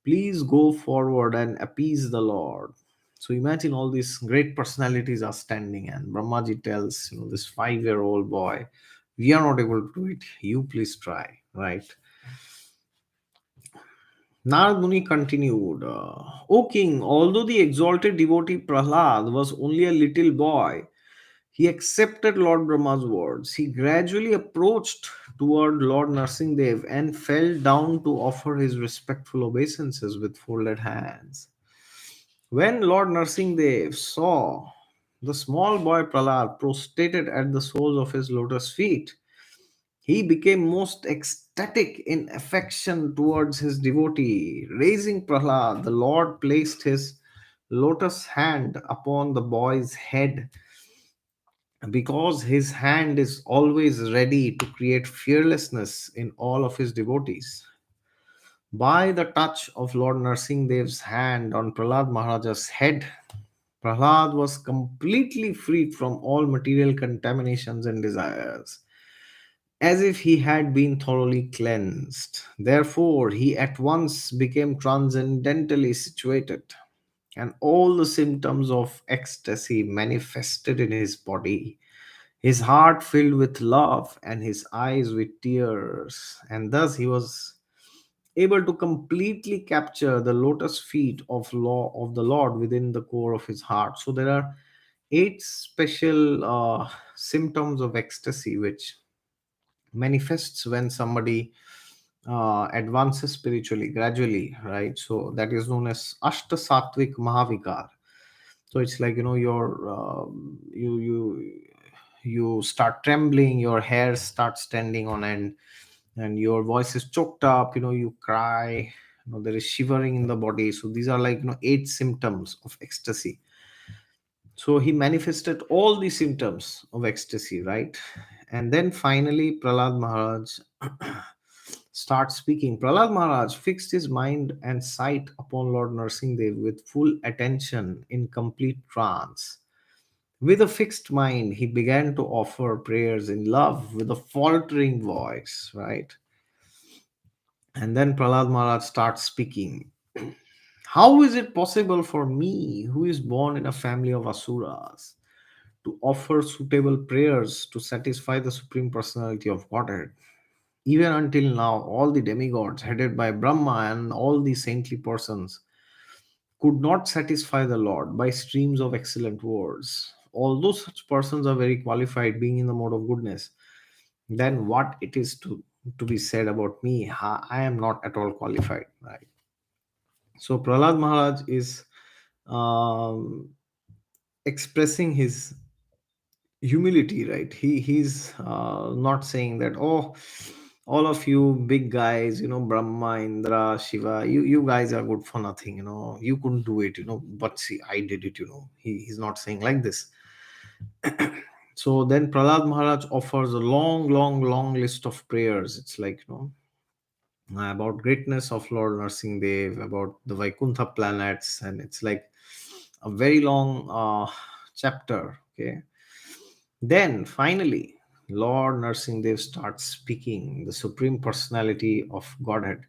Please go forward and appease the Lord. So imagine all these great personalities are standing, and Brahmaji tells, this 5-year-old boy, we are not able to do it. You please try, right? Narad Muni continued, O king, although the exalted devotee Prahlad was only a little boy, he accepted Lord Brahma's words. He gradually approached toward Lord Narsingdev and fell down to offer his respectful obeisances with folded hands. When Lord Narsingdev saw the small boy Prahlad prostrated at the soles of his lotus feet, he became most ecstatic in affection towards his devotee. Raising Prahlad, the Lord placed his lotus hand upon the boy's head because his hand is always ready to create fearlessness in all of his devotees. By the touch of Lord Narsingdev's hand on Prahlad Maharaja's head, Prahlad was completely freed from all material contaminations and desires, as if he had been thoroughly cleansed. Therefore, he at once became transcendently situated, and all the symptoms of ecstasy manifested in his body. His heart filled with love, and his eyes with tears, and thus he was able to completely capture the lotus feet of the Lord within the core of his heart. So there are eight special symptoms of ecstasy which manifests when somebody advances spiritually gradually, right? So that is known as Ashta Sattvic Mahavikar. So it's like, your you start trembling, your hair starts standing on end, and your voice is choked up, you cry, there is shivering in the body. So these are like, eight symptoms of ecstasy. So he manifested all the symptoms of ecstasy, right? And then finally, Prahlad Maharaj starts speaking. Prahlad Maharaj fixed his mind and sight upon Lord Narsinghdev with full attention in complete trance. With a fixed mind, he began to offer prayers in love with a faltering voice, right? And then Prahlad Maharaj starts speaking. How is it possible for me, who is born in a family of Asuras, to offer suitable prayers to satisfy the Supreme Personality of Godhead? Even until now, all the demigods, headed by Brahma and all the saintly persons, could not satisfy the Lord by streams of excellent words. Although such persons are very qualified, being in the mode of goodness, then what it is to be said about me? I am not at all qualified, right? So Prahlad Maharaj is um, expressing his humility, right? He's not saying that, oh, all of you big guys, Brahma, Indra, Shiva, you guys are good for nothing, you couldn't do it, but see, I did it. He's not saying like this. So then Prahlad Maharaj offers a long, long, long list of prayers. It's like, about greatness of Lord Dev, about the Vaikuntha planets, and it's like a very long chapter. Okay. Then finally, Lord Dev starts speaking, the Supreme Personality of Godhead.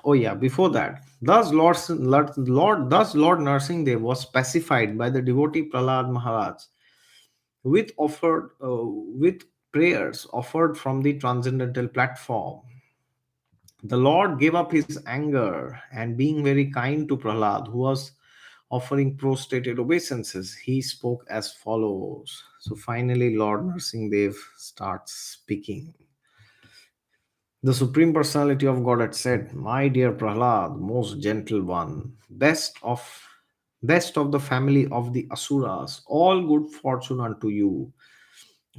Oh yeah, before that, thus Lord Dev was pacified by the devotee Prahlad Maharaj with prayers offered from the transcendental platform. The Lord gave up his anger, and being very kind to Prahlad, who was offering prostrated obeisances, he spoke as follows. So finally, Lord Dev starts speaking. The Supreme Personality of God had said, "My dear Prahlad, most gentle one, best of the family of the Asuras, all good fortune unto you.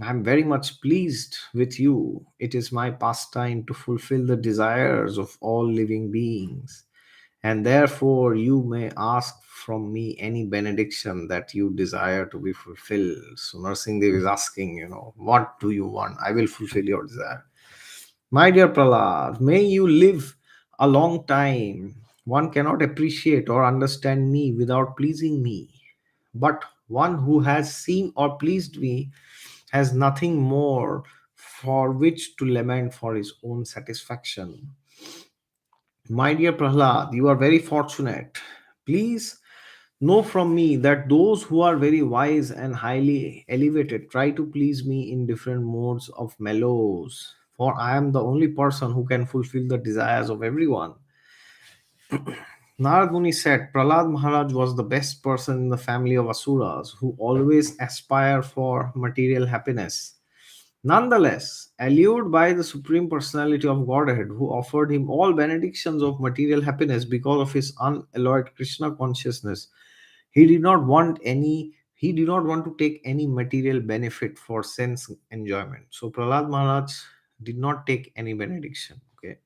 I am very much pleased with you. It is my pastime to fulfill the desires of all living beings, and therefore you may ask from me any benediction that you desire to be fulfilled." So Narsinghdev is asking, what do you want? I will fulfill your desire. My dear Prahlad, may you live a long time. One cannot appreciate or understand me without pleasing me. But one who has seen or pleased me has nothing more for which to lament for his own satisfaction. My dear Prahlad, you are very fortunate. Please know from me that those who are very wise and highly elevated try to please me in different modes of mellows, for I am the only person who can fulfill the desires of everyone. Narad Muni said Prahlad Maharaj was the best person in the family of Asuras who always aspire for material happiness. Nonetheless, allured by the Supreme Personality of Godhead, who offered him all benedictions of material happiness because of his unalloyed Krishna consciousness, he did not want to take any material benefit for sense enjoyment. So Prahlad Maharaj did not take any benediction. Okay.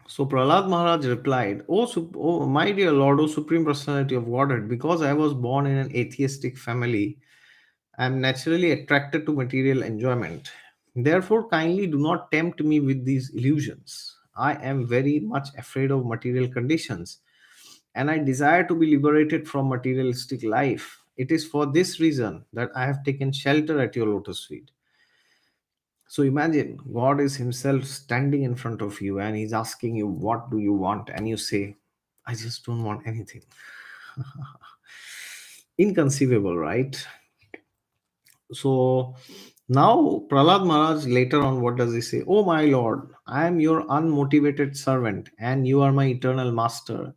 So Prahlad Maharaj replied, oh, my dear Lord, O Supreme Personality of Godhead, because I was born in an atheistic family, I am naturally attracted to material enjoyment. Therefore, kindly do not tempt me with these illusions. I am very much afraid of material conditions, and I desire to be liberated from materialistic life. It is for this reason that I have taken shelter at your lotus feet. So imagine God is Himself standing in front of you and He's asking you, what do you want? And you say, I just don't want anything. Inconceivable, right? So now Prahlad Maharaj later on, what does he say? Oh my Lord, I am your unmotivated servant and you are my eternal master.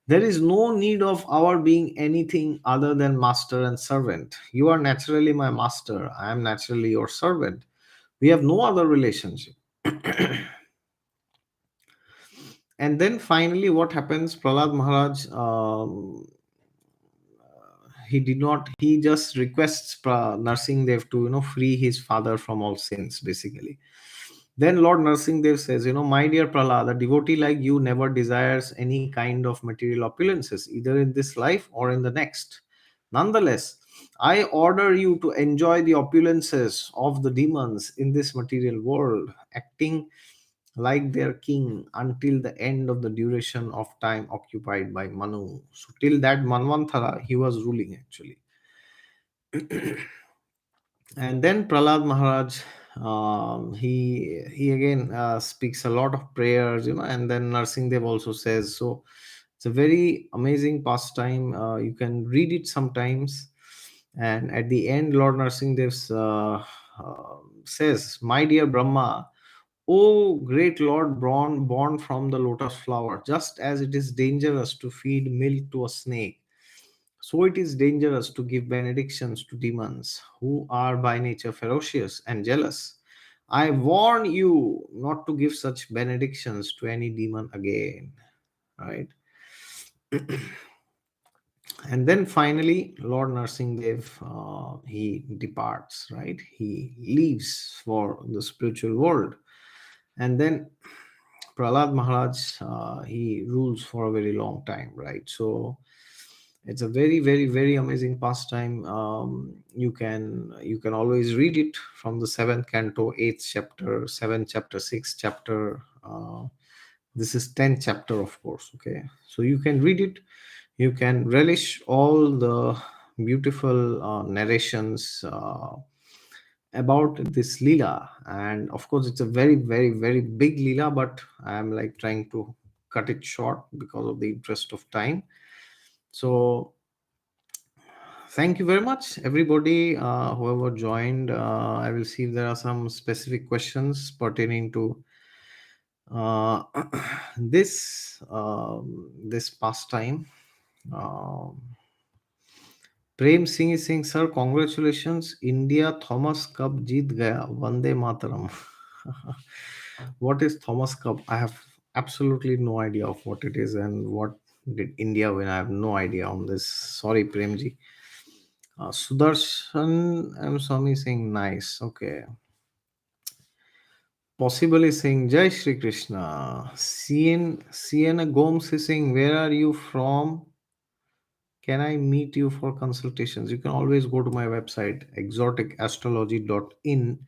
There is no need of our being anything other than master and servant. You are naturally my master. I am naturally your servant. We have no other relationship. And then finally, what happens? Prahlad Maharaj, he did not. He just requests Narsingh Dev to free his father from all sins, basically. Then Lord Narsingh Dev says, my dear Prahlad, a devotee like you never desires any kind of material opulences, either in this life or in the next. Nonetheless, I order you to enjoy the opulences of the demons in this material world, acting like their king until the end of the duration of time occupied by Manu. So till that Manvantara, he was ruling actually. And then Prahlad Maharaj, he again speaks a lot of prayers, and then Narsingh Dev also says so. It's a very amazing pastime. You can read it sometimes, and at the end, Lord Narsingh Dev says, "My dear Brahma, O great Lord, born from the lotus flower, just as it is dangerous to feed milk to a snake, so it is dangerous to give benedictions to demons who are by nature ferocious and jealous. I warn you not to give such benedictions to any demon again." Right? And then finally, Lord Narsingh Dev, he departs, right? He leaves for the spiritual world. And then Prahlad Maharaj, he rules for a very long time, right? So it's a very, very, very amazing pastime. You can always read it from the seventh canto, eighth chapter, seventh chapter, sixth chapter. This is 10th chapter, of course. Okay, so you can read it. You can relish all the beautiful narrations about this lila, and of course it's a very, very, very big lila, but I am like trying to cut it short because of the interest of time. So thank you very much everybody, whoever joined. I will see if there are some specific questions pertaining to uh, this pastime. um, Prem Singh is saying, sir, congratulations. India Thomas Cup jeet gaya. Vande Mataram. What is Thomas Cup? I have absolutely no idea of what it is and what did India win. I have no idea on this. Sorry, Premji. Sudarshan M. Swami saying, nice. Okay. Possibly saying, Jai Shri Krishna. Sienna Gomes is saying, where are you from? Can I meet you for consultations? You can always go to my website, exoticastrology.in,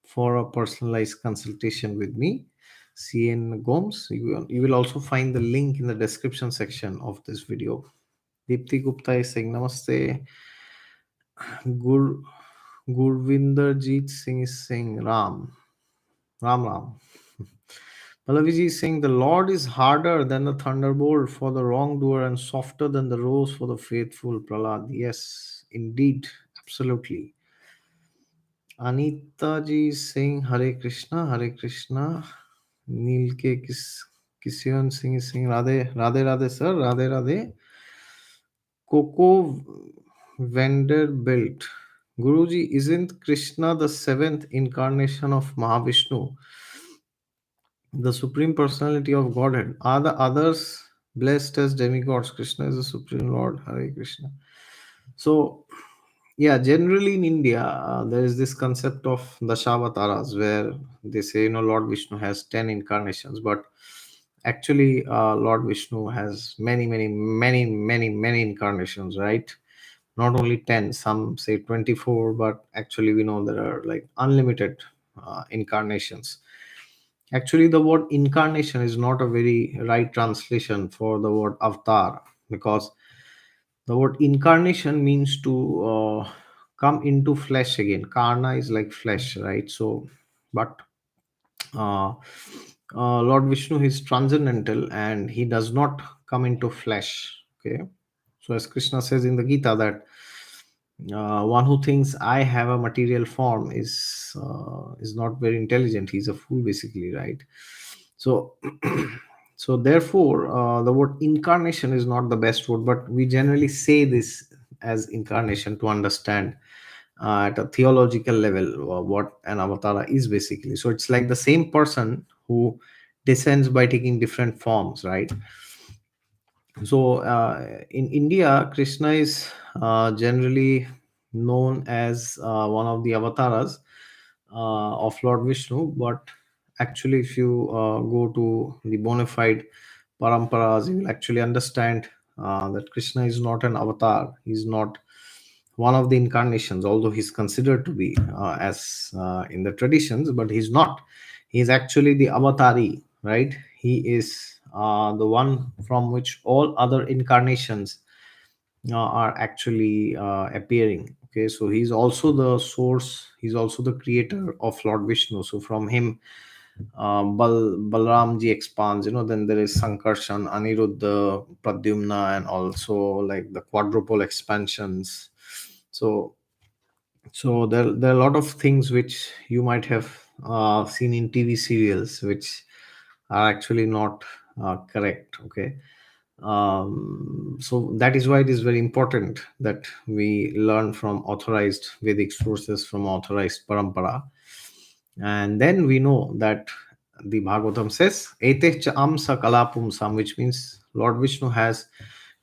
for a personalized consultation with me, CN Gomes. You will also find the link in the description section of this video. Deepthi Gupta is saying, Namaste. Gur, Gurvinderjeet Singh is saying, Ram. Ram Ram. Palaviji is saying, the Lord is harder than the thunderbolt for the wrongdoer and softer than the rose for the faithful. Prahlad. Yes, indeed. Absolutely. Anita ji is saying, Hare Krishna, Hare Krishna. Neil K. Kisyan Singh is saying, Radhe, Radhe, Radhe, sir, Radhe, Radhe. Coco Vanderbilt. Guruji, isn't Krishna the seventh incarnation of Mahavishnu, the Supreme Personality of Godhead? Are the others blessed as demigods? Krishna is the Supreme Lord. Hare Krishna. So, yeah, generally in India, there is this concept of Dashavataras where they say, Lord Vishnu has 10 incarnations, but actually, Lord Vishnu has many, many, many, many, many incarnations, right? Not only 10, some say 24, but actually, we know there are like unlimited incarnations. Actually, the word incarnation is not a very right translation for the word avatar. because the word incarnation means to come into flesh again. Karna is like flesh, right? So, but uh, Lord Vishnu is transcendental and he does not come into flesh. Okay, so as Krishna says in the Gita that one who thinks I have a material form is not very intelligent. He's a fool, basically, right? So, so therefore, the word incarnation is not the best word, but we generally say this as incarnation to understand at a theological level what an avatara is basically. So it's like the same person who descends by taking different forms, right? So in India, Krishna is generally known as one of the avatars of Lord Vishnu. But actually, if you go to the bona fide paramparas, you will actually understand that Krishna is not an avatar. He's not one of the incarnations, although he's considered to be as in the traditions, but he's not. He's actually the avatari, right? He is the one from which all other incarnations are actually appearing. Okay, so he's also the source, he's also the creator of Lord Vishnu. So from him, Balramji expands, then there is Sankarshan, Aniruddha, Pradyumna, and also like the quadruple expansions. So there are a lot of things which you might have seen in TV serials, which are actually not correct. Okay, so that is why it is very important that we learn from authorized Vedic sources, from authorized parampara, and then we know that the Bhagavatam says eteh cha amsa kalapumsam, which means Lord Vishnu has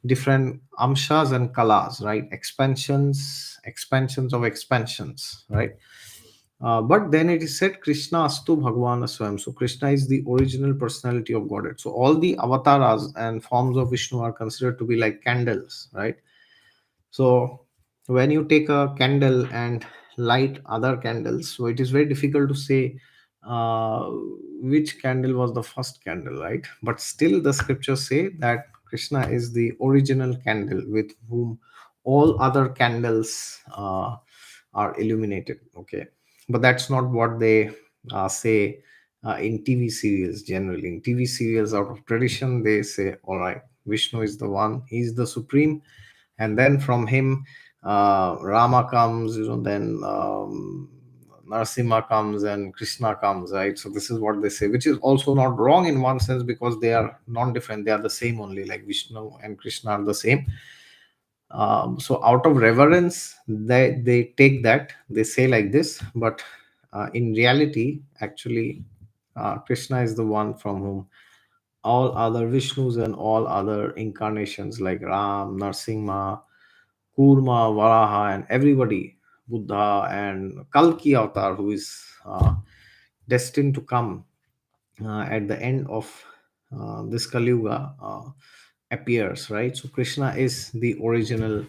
different amshas and kalas, right? Expansions of expansions, right? But then it is said Krishna astu Bhagavan Swam. So Krishna is the original personality of Godhead. So all the avatars and forms of Vishnu are considered to be like candles, right? So when you take a candle and light other candles, so it is very difficult to say uh, which candle was the first candle, right? But still, the scriptures say that Krishna is the original candle with whom all other candles are illuminated. Okay, but that's not what they say in TV serials. Generally, in TV serials, out of tradition, they say, "All right, Vishnu is the one; he's the supreme." And then from him Rama comes, then Narasimha comes and Krishna comes, right? So this is what they say, which is also not wrong in one sense, because they are non-different, they are the same only, like Vishnu and Krishna are the same. So out of reverence they take that, they say like this, but in reality actually Krishna is the one from whom all other Vishnus and all other incarnations like Ram, Narsimha, Kurma, Varaha, and everybody, Buddha, and Kalki Avatar, who is destined to come at the end of this Kali Yuga, appears, right? So Krishna is the original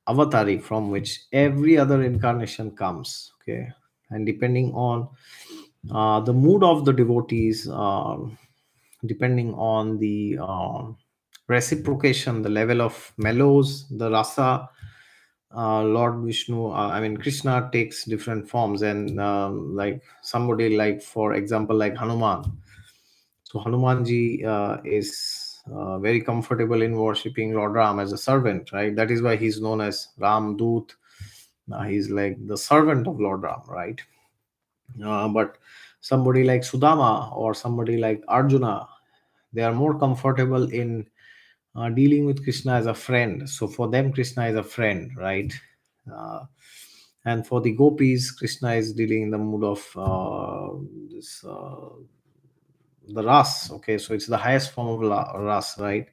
avatari from which every other incarnation comes, okay? And depending on the mood of the devotees, depending on the reciprocation, the level of mellows, the rasa, Lord Vishnu, I mean Krishna takes different forms, and like somebody like, for example, like Hanuman. So Hanumanji is very comfortable in worshipping Lord Ram as a servant, right? That is why he's known as Ram Doot. He's like the servant of Lord Ram, right? But somebody like Sudama or somebody like Arjuna, they are more comfortable in dealing with Krishna as a friend. So for them, Krishna is a friend, right? Uh, and for the gopis, Krishna is dealing in the mood of this the ras. Okay, so it's the highest form of ras, right?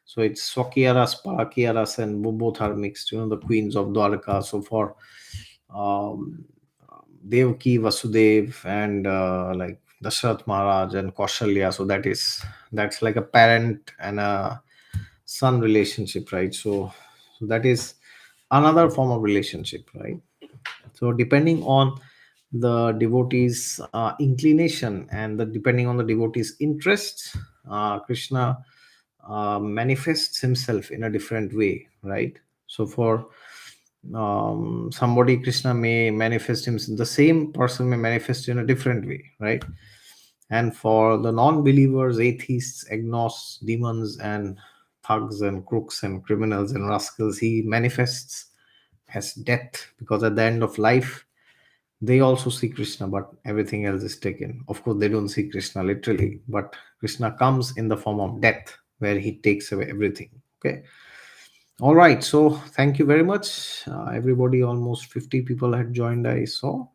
So it's Swakiya ras, Parakiya ras, and both are mixed. The queens of Dwarka. So for um, Devaki, Vasudev, and like Dashrath Maharaj and Kaushalya. So that's like a parent and a son relationship, right? So that is another form of relationship, right? So depending on the devotee's inclination and depending on the devotee's interests, Krishna manifests himself in a different way, right? So for somebody, Krishna may manifest himself, the same person may manifest in a different way, right? And for the non-believers, atheists, agnostics, demons, and thugs and crooks and criminals and rascals, he manifests as death, because at the end of life they also see Krishna, but everything else is taken. Of course, they don't see Krishna literally, but Krishna comes in the form of death, where he takes away everything. Okay. All right. So thank you very much, everybody. Almost 50 people had joined, I saw.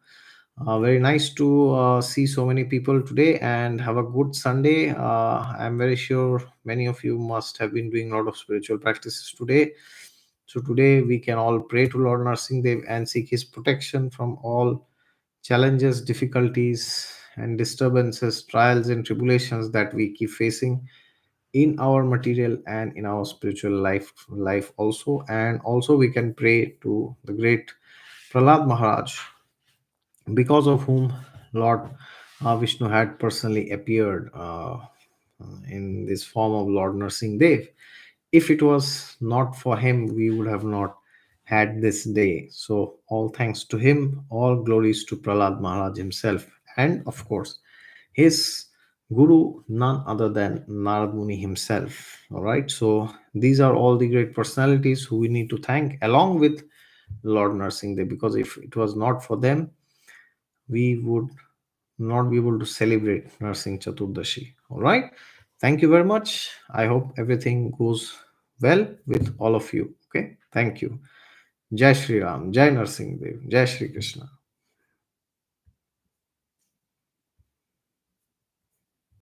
Very nice to see so many people today, and have a good Sunday. I'm very sure many of you must have been doing a lot of spiritual practices today. So today we can all pray to Lord Dev and seek his protection from all challenges, difficulties, and disturbances, trials, and tribulations that we keep facing in our material and in our spiritual life also. And also we can pray to the great Prahlad Maharaj, because of whom Lord Vishnu had personally appeared in this form of Lord Nursing Dev. If it was not for him, we would have not had this day. So, all thanks to him, all glories to Prahlad Maharaj himself, and of course, his guru, none other than Narad Muni himself. All right, so these are all the great personalities who we need to thank, along with Lord Nursing Dev, because if it was not for them, we would not be able to celebrate Nursing Chaturdashi. All right. Thank you very much. I hope everything goes well with all of you. Okay. Thank you. Jai Shri Ram. Jai Nursing Dev. Jai Shri Krishna.